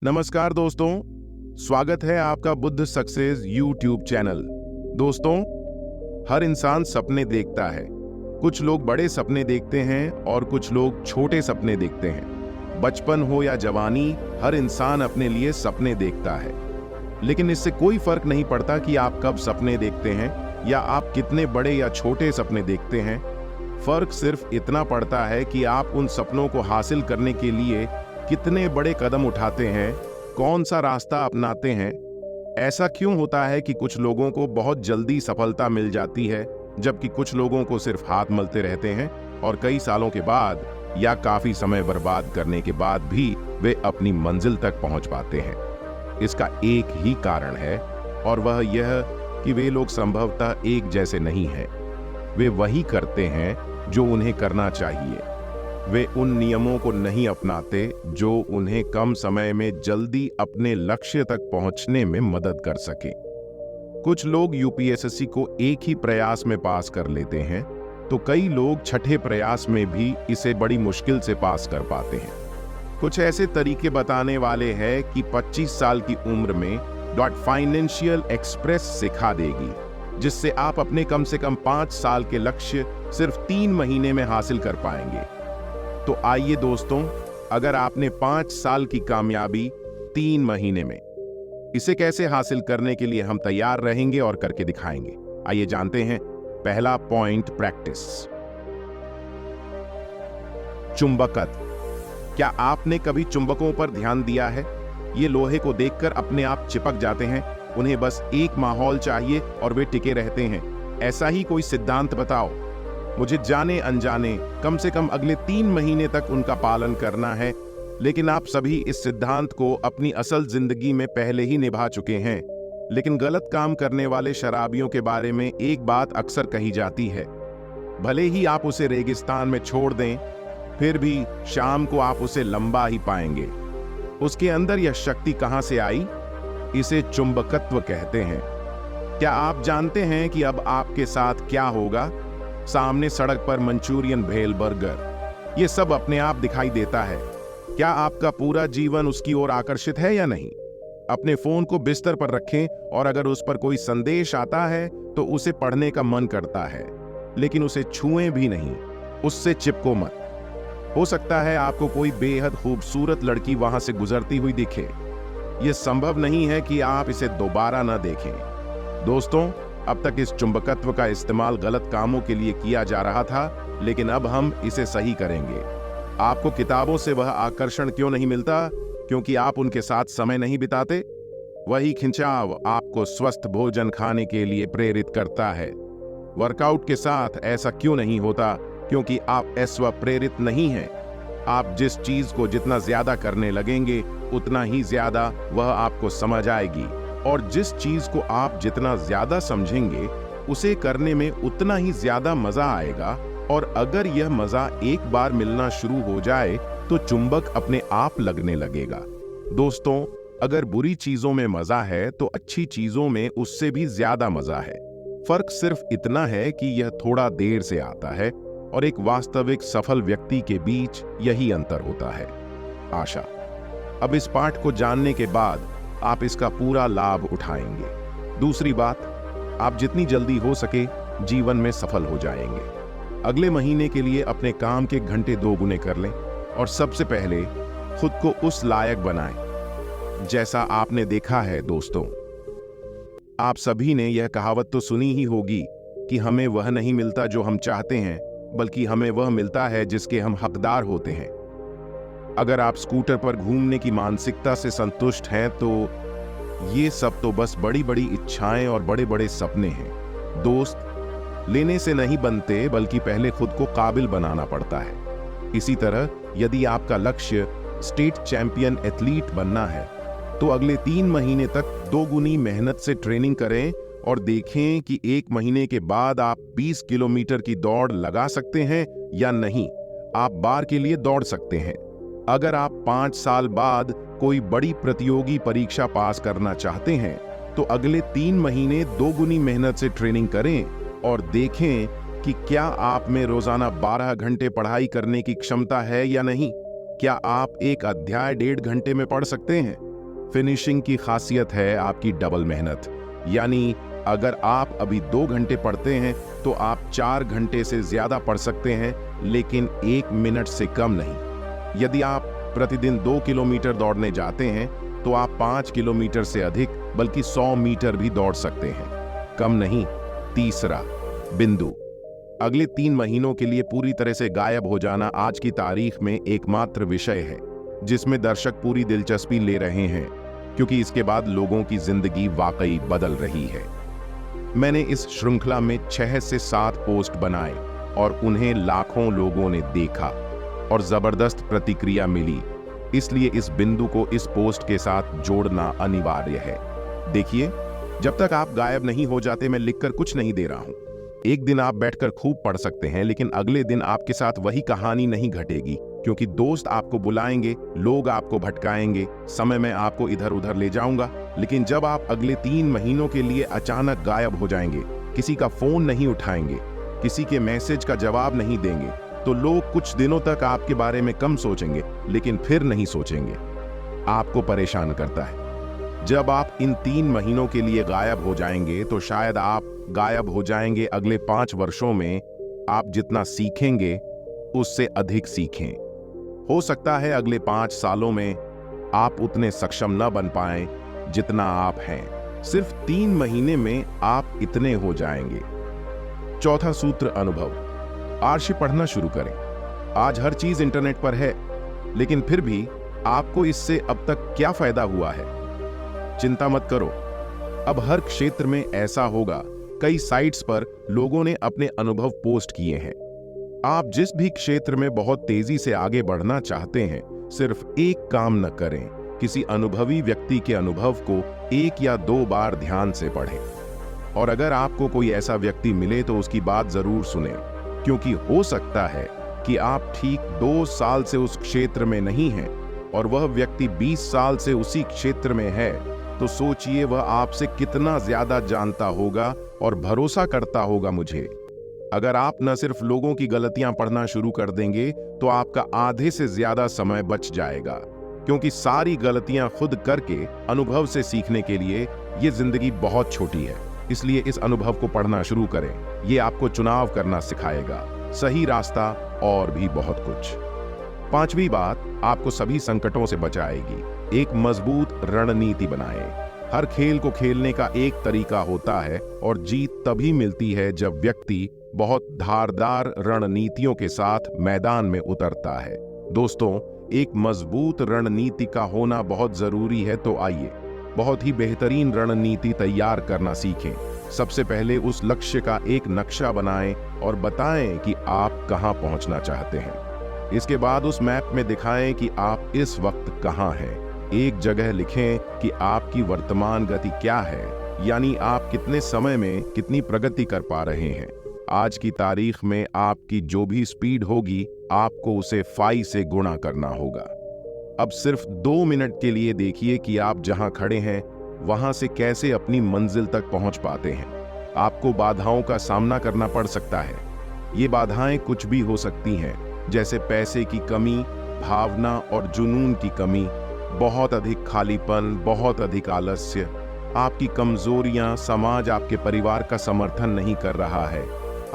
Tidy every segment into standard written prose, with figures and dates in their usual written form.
नमस्कार दोस्तों, स्वागत है आपका बुद्ध सक्सेस यूट्यूब चैनल। दोस्तों, हर इंसान सपने देखता है। कुछ लोग बड़े सपने देखते हैं और कुछ लोग छोटे सपने देखते हैं। बचपन हो या जवानी, हर इंसान अपने लिए सपने देखता है। लेकिन इससे कोई फर्क नहीं पड़ता कि आप कब सपने देखते हैं या आप कितने बड़े या छोटे सपने देखते हैं। फर्क सिर्फ इतना पड़ता है कि आप उन सपनों को हासिल करने के लिए कितने बड़े कदम उठाते हैं, कौन सा रास्ता अपनाते हैं। ऐसा क्यों होता है कि कुछ लोगों को बहुत जल्दी सफलता मिल जाती है, जबकि कुछ लोगों को सिर्फ हाथ मलते रहते हैं और कई सालों के बाद या काफी समय बर्बाद करने के बाद भी वे अपनी मंजिल तक पहुंच पाते हैं। इसका एक ही कारण है और वह यह कि वे लोग संभवतः एक जैसे नहीं हैं। वे वही करते हैं जो उन्हें करना चाहिए। वे उन नियमों को नहीं अपनाते जो उन्हें कम समय में जल्दी अपने लक्ष्य तक पहुंचने में मदद कर सके। कुछ लोग यूपीएससी को एक ही प्रयास में पास कर लेते हैं, तो कई लोग छठे प्रयास में भी इसे बड़ी मुश्किल से पास कर पाते हैं। कुछ ऐसे तरीके बताने वाले हैं कि 25 साल की उम्र में फाइनेंशियल एक्सप्रेस सिखा देगी, जिससे आप अपने कम से कम 5 साल के लक्ष्य सिर्फ 3 महीने में हासिल कर पाएंगे। तो आइए दोस्तों, अगर आपने 5 साल की कामयाबी 3 महीने में, इसे कैसे हासिल करने के लिए हम तैयार रहेंगे और करके दिखाएंगे। आइए जानते हैं। पहला पॉइंट, प्रैक्टिस। चुंबकत्व। क्या आपने कभी चुंबकों पर ध्यान दिया है? ये लोहे को देखकर अपने आप चिपक जाते हैं। उन्हें बस एक माहौल चाहिए और वे टिके रहते हैं। ऐसा ही कोई सिद्धांत बताओ। मुझे जाने अनजाने कम से कम अगले 3 महीने तक उनका पालन करना है। लेकिन आप सभी इस सिद्धांत को अपनी असल जिंदगी में पहले ही निभा चुके हैं। लेकिन गलत काम करने वाले शराबियों के बारे में एक बात अक्सर कही जाती है, भले ही आप उसे रेगिस्तान में छोड़ दें, फिर भी शाम को आप उसे लंबा ही पाएंगे। उसके अंदर यह शक्ति कहां से आई? इसे चुंबकत्व कहते हैं। क्या आप जानते हैं कि अब आपके साथ क्या होगा? सामने सड़क पर मंचूरियन, भेल, बर्गर, ये सब अपने आप दिखाई देता है। क्या आपका पूरा जीवन उसकी ओर आकर्षित है या नहीं? अपने फोन को बिस्तर पर रखें और अगर उस पर कोई संदेश आता है तो उसे पढ़ने का मन करता है, लेकिन उसे छुएं भी नहीं, उससे चिपको मत। हो सकता है आपको कोई बेहद खूबसूरत लड़की वहां से गुजरती हुई दिखे। यह संभव नहीं है कि आप इसे दोबारा न देखें। दोस्तों, अब तक इस चुंबकत्व का इस्तेमाल गलत कामों के लिए किया जा रहा था, लेकिन अब हम इसे सही करेंगे। आपको किताबों से वह आकर्षण क्यों नहीं मिलता? क्योंकि आप उनके साथ समय नहीं बिताते। वही खिंचाव आपको स्वस्थ भोजन खाने के लिए प्रेरित करता है। वर्कआउट के साथ ऐसा क्यों नहीं होता? क्योंकि आप स्व प्रेरित नहीं हैं। आप जिस चीज को जितना ज्यादा करने लगेंगे, उतना ही ज्यादा वह आपको समझ आएगी, और जिस चीज को आप जितना ज्यादा समझेंगे, उसे करने में उतना ही ज्यादा मजा आएगा। और अगर यह मजा एक बार मिलना शुरू हो जाए तो चुंबक अपने आप लगने लगेगा। दोस्तों, अगर बुरी चीजों में मजा है तो अच्छी चीजों में उससे भी ज्यादा मजा है। फर्क सिर्फ इतना है कि यह थोड़ा देर से आता है और एक वास्तविक सफल व्यक्ति के बीच यही अंतर होता है। आशा, अब इस पाठ को जानने के बाद आप इसका पूरा लाभ उठाएंगे। दूसरी बात, आप जितनी जल्दी हो सके जीवन में सफल हो जाएंगे। अगले महीने के लिए अपने काम के घंटे 2 गुने कर लें और सबसे पहले खुद को उस लायक बनाएं जैसा आपने देखा है। दोस्तों, आप सभी ने यह कहावत तो सुनी ही होगी कि हमें वह नहीं मिलता जो हम चाहते हैं, बल्कि हमें वह मिलता है जिसके हम हकदार होते हैं। अगर आप स्कूटर पर घूमने की मानसिकता से संतुष्ट हैं तो ये सब तो बस बड़ी बड़ी इच्छाएं और बड़े बड़े सपने हैं। दोस्त, लेने से नहीं बनते, बल्कि पहले खुद को काबिल बनाना पड़ता है। इसी तरह यदि आपका लक्ष्य स्टेट चैंपियन एथलीट बनना है तो अगले 3 महीने तक 2 गुनी मेहनत से ट्रेनिंग करें और देखें कि 1 महीने के बाद आप 20 किलोमीटर की दौड़ लगा सकते हैं या नहीं। आप बार के लिए दौड़ सकते हैं। अगर आप 5 साल बाद कोई बड़ी प्रतियोगी परीक्षा पास करना चाहते हैं तो अगले 3 महीने 2 गुनी मेहनत से ट्रेनिंग करें और देखें कि क्या आप में रोजाना 12 घंटे पढ़ाई करने की क्षमता है या नहीं। क्या आप एक अध्याय 1.5 घंटे में पढ़ सकते हैं? फिनिशिंग की खासियत है आपकी डबल मेहनत। यानी अगर आप अभी 2 घंटे पढ़ते हैं तो आप 4 घंटे से ज्यादा पढ़ सकते हैं, लेकिन 1 मिनट से कम नहीं। यदि आप प्रतिदिन 2 किलोमीटर दौड़ने जाते हैं तो आप 5 किलोमीटर से अधिक बल्कि 100 मीटर भी दौड़ सकते हैं। कम नहीं। तीसरा बिंदु, अगले 3 महीनों के लिए पूरी तरह से गायब हो जाना आज की तारीख में एकमात्र विषय है जिसमें दर्शक पूरी दिलचस्पी ले रहे हैं, क्योंकि इसके बाद लोगों की जिंदगी वाकई बदल रही है। मैंने इस श्रृंखला में 6 से 7 पोस्ट बनाए और उन्हें लाखों लोगों ने देखा और जबरदस्त प्रतिक्रिया मिली, इसलिए इस बिंदु को इस पोस्ट के साथ जोड़ना अनिवार्य है। देखिए, जब तक आप गायब नहीं हो जाते मैं लिखकर कुछ नहीं दे रहा हूं। एक दिन आप बैठकर खूब पढ़ सकते हैं, लेकिन अगले दिन आपके साथ वही कहानी नहीं घटेगी, क्योंकि दोस्त आपको बुलाएंगे, लोग आपको भटकाएंगे, समय में आपको इधर उधर ले जाऊंगा। लेकिन जब आप अगले 3 महीनों के लिए अचानक गायब हो जाएंगे, किसी का फोन नहीं उठाएंगे, किसी के मैसेज का जवाब नहीं देंगे, तो लोग कुछ दिनों तक आपके बारे में कम सोचेंगे, लेकिन फिर नहीं सोचेंगे। आपको परेशान करता है। जब आप इन 3 महीनों के लिए गायब हो जाएंगे तो शायद आप गायब हो जाएंगे अगले 5 वर्षों में। आप जितना सीखेंगे उससे अधिक सीखें। हो सकता है अगले 5 सालों में आप उतने सक्षम न बन पाएं जितना आप हैं। सिर्फ 3 महीने में आप इतने हो जाएंगे। चौथा सूत्र, अनुभव। आज से पढ़ना शुरू करें। आज हर चीज इंटरनेट पर है, लेकिन फिर भी आपको इससे अब तक क्या फायदा हुआ है? चिंता मत करो, अब हर क्षेत्र में ऐसा होगा। कई साइट्स पर लोगों ने अपने अनुभव पोस्ट किए हैं। आप जिस भी क्षेत्र में बहुत तेजी से आगे बढ़ना चाहते हैं, सिर्फ एक काम न करें, किसी अनुभवी व्यक्ति के अनुभव को 1 या 2 बार ध्यान से पढ़ें। और अगर आपको कोई ऐसा व्यक्ति मिले तो उसकी बात जरूर सुनें, क्योंकि हो सकता है कि आप ठीक 2 साल से उस क्षेत्र में नहीं हैं और वह व्यक्ति 20 साल से उसी क्षेत्र में है। तो सोचिए वह आपसे कितना ज्यादा जानता होगा और भरोसा करता होगा मुझे। अगर आप न सिर्फ लोगों की गलतियां पढ़ना शुरू कर देंगे तो आपका आधे से ज्यादा समय बच जाएगा, क्योंकि सारी गलतियां खुद करके अनुभव से सीखने के लिए ये जिंदगी बहुत छोटी है। इसलिए इस अनुभव को पढ़ना शुरू करें। ये आपको चुनाव करना सिखाएगा, सही रास्ता और भी बहुत कुछ। 5वीं बात आपको सभी संकटों से बचाएगी। एक मजबूत रणनीति बनाएं। हर खेल को खेलने का एक तरीका होता है और जीत तभी मिलती है जब व्यक्ति बहुत धारदार रणनीतियों के साथ मैदान में उतरता है। दोस्तों, एक मजबूत रणनीति का होना बहुत जरूरी है, तो आइए बहुत ही बेहतरीन रणनीति तैयार करना सीखें। सबसे पहले उस लक्ष्य का एक नक्शा बनाएं और बताएं कि आप कहां पहुंचना चाहते हैं। इसके बाद उस मैप में दिखाएं कि आप इस वक्त कहां हैं। एक जगह लिखें कि आपकी वर्तमान गति क्या है, यानी आप कितने समय में कितनी प्रगति कर पा रहे हैं। आज की तारीख में आपकी जो भी स्पीड होगी, आपको उसे 5 से गुणा करना होगा। अब सिर्फ 2 मिनट के लिए देखिए कि आप जहां खड़े हैं वहां से कैसे अपनी मंजिल तक पहुंच पाते हैं। आपको बाधाओं का सामना करना पड़ सकता है। ये बाधाएं कुछ भी हो सकती हैं, जैसे पैसे की कमी, भावना और जुनून की कमी, बहुत अधिक खालीपन, बहुत अधिक आलस्य, आपकी कमजोरियां, समाज आपके परिवार का समर्थन नहीं कर रहा है,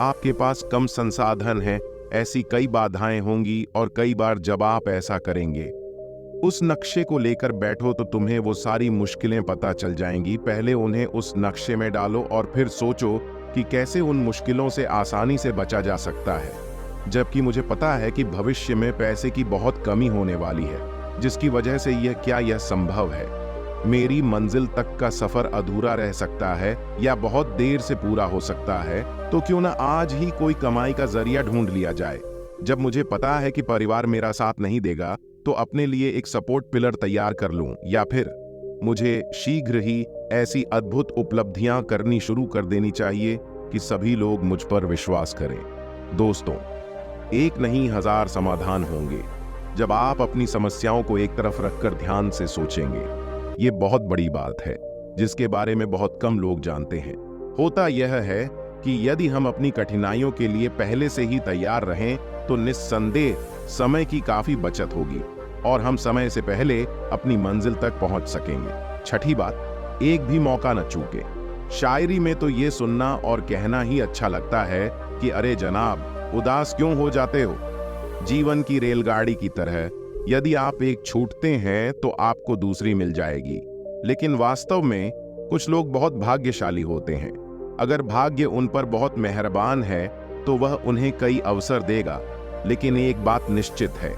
आपके पास कम संसाधन हैं। ऐसी कई बाधाएं होंगी और कई बार जब आप ऐसा करेंगे, उस नक्शे को लेकर बैठो तो तुम्हें वो सारी मुश्किलें पता चल जाएंगी। पहले उन्हें उस नक्शे में डालो और फिर सोचो कि कैसे उन मुश्किलों से आसानी से बचा जा सकता है। जबकि मुझे पता है कि भविष्य में पैसे की बहुत कमी होने वाली है, जिसकी वजह से यह संभव है। मेरी मंजिल तक का सफर अधूरा रह सकता है या बहुत देर से पूरा हो सकता है, तो क्यों ना आज ही कोई कमाई का जरिया ढूंढ लिया जाए। जब मुझे पता है कि परिवार मेरा साथ नहीं देगा, तो अपने लिए एक सपोर्ट पिलर तैयार कर लूं, या फिर मुझे शीघ्र ही ऐसी अद्भुत उपलब्धियां करनी शुरू कर देनी चाहिए कि सभी लोग मुझ पर विश्वास करें। दोस्तों, एक नहीं 1000 समाधान होंगे जब आप अपनी समस्याओं को एक तरफ रखकर ध्यान से सोचेंगे। ये बहुत बड़ी बात है जिसके बारे में बहुत कम लोग जानते हैं। होता यह है कि यदि हम अपनी कठिनाइयों के लिए पहले से ही तैयार रहें तो निस्संदेह समय की काफी बचत होगी। और हम समय से पहले अपनी मंजिल तक पहुंच सकेंगे। छठी बात, एक भी मौका न चूके। शायरी में तो ये सुनना और कहना ही अच्छा लगता है कि अरे जनाब, उदास क्यों हो जाते हो। जीवन की रेलगाड़ी की तरह यदि आप एक छूटते हैं तो आपको दूसरी मिल जाएगी। लेकिन वास्तव में कुछ लोग बहुत भाग्यशाली होते हैं। अगर भाग्य उन पर बहुत मेहरबान है तो वह उन्हें कई अवसर देगा। लेकिन एक बात निश्चित है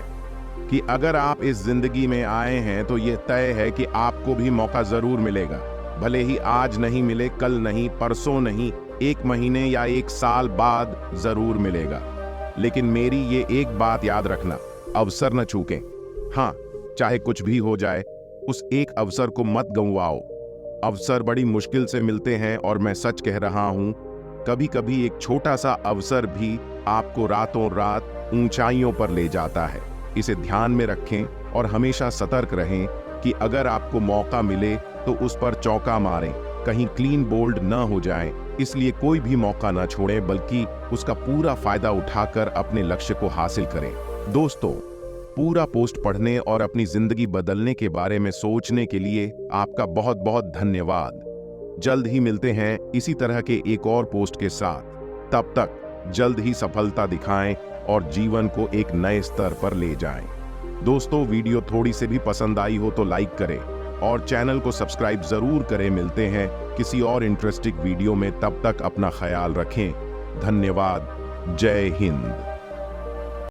कि अगर आप इस जिंदगी में आए हैं तो यह तय है कि आपको भी मौका जरूर मिलेगा। भले ही आज नहीं मिले, कल नहीं, परसों नहीं, 1 महीने या 1 साल बाद जरूर मिलेगा। लेकिन मेरी ये एक बात याद रखना, अवसर न चूकें। हाँ, चाहे कुछ भी हो जाए, उस एक अवसर को मत गंवाओ। अवसर बड़ी मुश्किल से मिलते हैं और मैं सच कह रहा हूं, कभी कभी एक छोटा सा अवसर भी आपको रातों रात ऊंचाइयों पर ले जाता है। इसे ध्यान में रखें और हमेशा सतर्क रहें कि अगर आपको मौका मिले तो उस पर चौका मारें, कहीं क्लीन बोल्ड न हो जाएं। इसलिए कोई भी मौका न छोड़ें, बल्कि उसका पूरा फायदा उठाकर अपने लक्ष्य को हासिल करें। दोस्तों, पूरा पोस्ट पढ़ने और अपनी जिंदगी बदलने के बारे में सोचने के लिए आपका बहुत बहुत धन्यवाद। जल्द ही मिलते हैं इसी तरह के एक और पोस्ट के साथ। तब तक जल्द ही सफलता दिखाएं और जीवन को एक नए स्तर पर ले जाएं। दोस्तों, वीडियो थोड़ी से भी पसंद आई हो तो लाइक करें और चैनल को सब्सक्राइब जरूर करें। मिलते हैं किसी और इंटरेस्टिंग वीडियो में, तब तक अपना ख्याल रखें। धन्यवाद। जय हिंद।